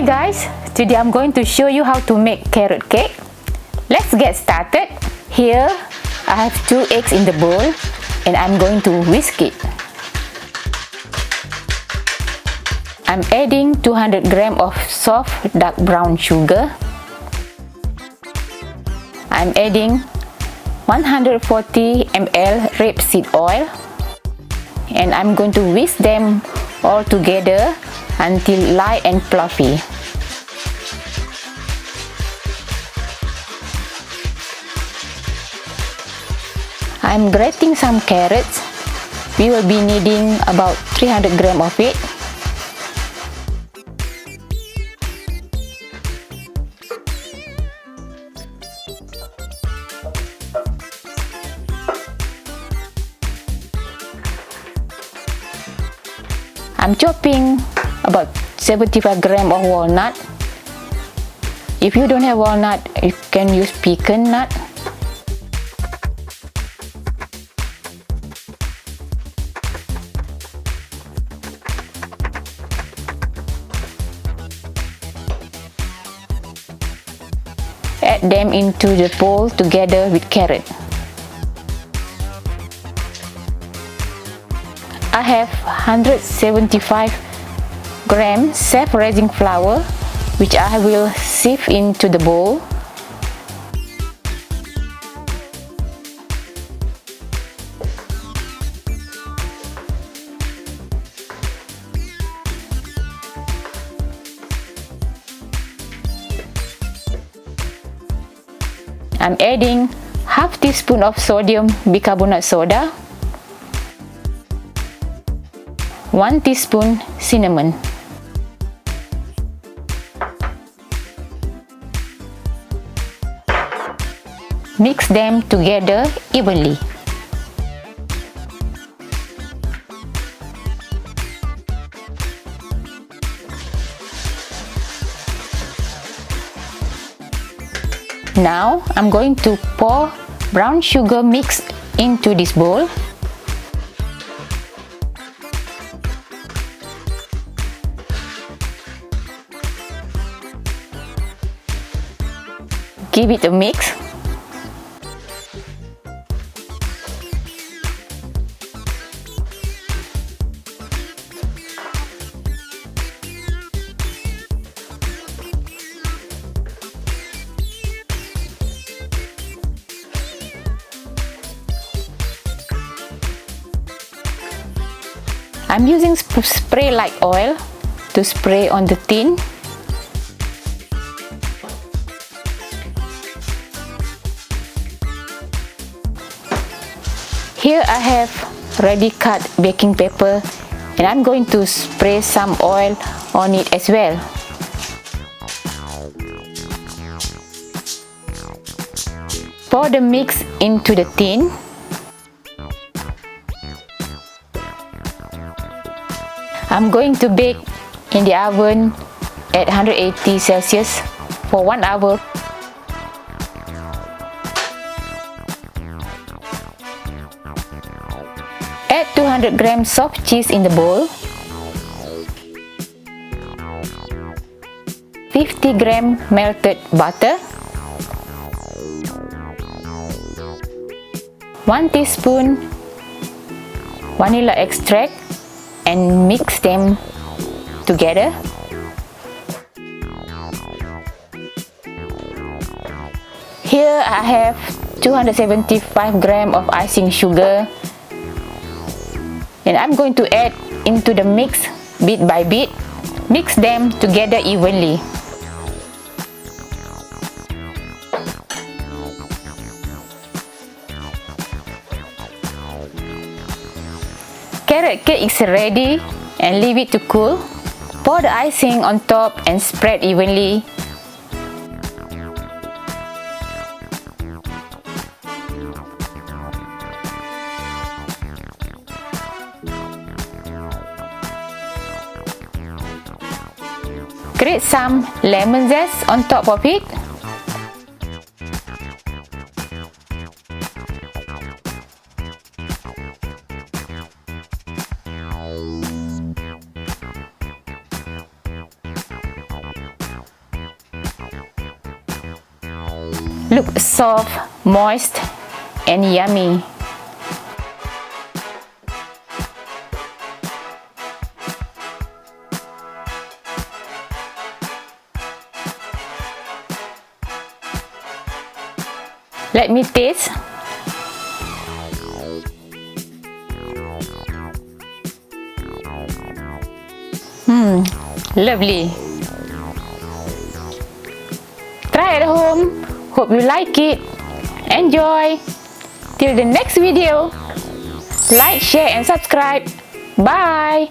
Hi guys, today I'm going to show you how to make carrot cake. Let's get started. Here I have 2 eggs in the bowl and I'm going to whisk it. I'm adding 200 grams of soft dark brown sugar. I'm adding 140 ml rapeseed oil and I'm going to whisk them all together until light and fluffy. I'm grating some carrots. We will be needing about 300 grams of it. I'm chopping about 75 grams of walnut. If you don't have walnut, you can use pecan nut. Add them into the bowl together with carrot. I have 175 grams self-raising flour, which I will sieve into the bowl. I'm adding half teaspoon of sodium bicarbonate soda, 1 teaspoon cinnamon. Mix them together evenly. Now I'm going to pour brown sugar mix into this bowl. Give it a mix. I'm using spray-like oil to spray on the tin. Here I have ready cut baking paper and I'm going to spray some oil on it as well. Pour the mix into the tin. I'm going to bake in the oven at 180 Celsius for 1 hour. Add 200 grams soft cheese in the bowl, 50 grams melted butter, 1 teaspoon vanilla extract, and mix them together. Here I have 275 grams of icing sugar and I'm going to add into the mix bit by bit. Mix them together evenly. Carrot cake is ready and leave it to cool. Pour the icing on top and spread evenly. Grate some lemon zest on top of it. Look soft, moist, and yummy. Let me taste. Lovely. Try at home. Hope you like it. Enjoy. Till the next video. Like, share and subscribe. Bye.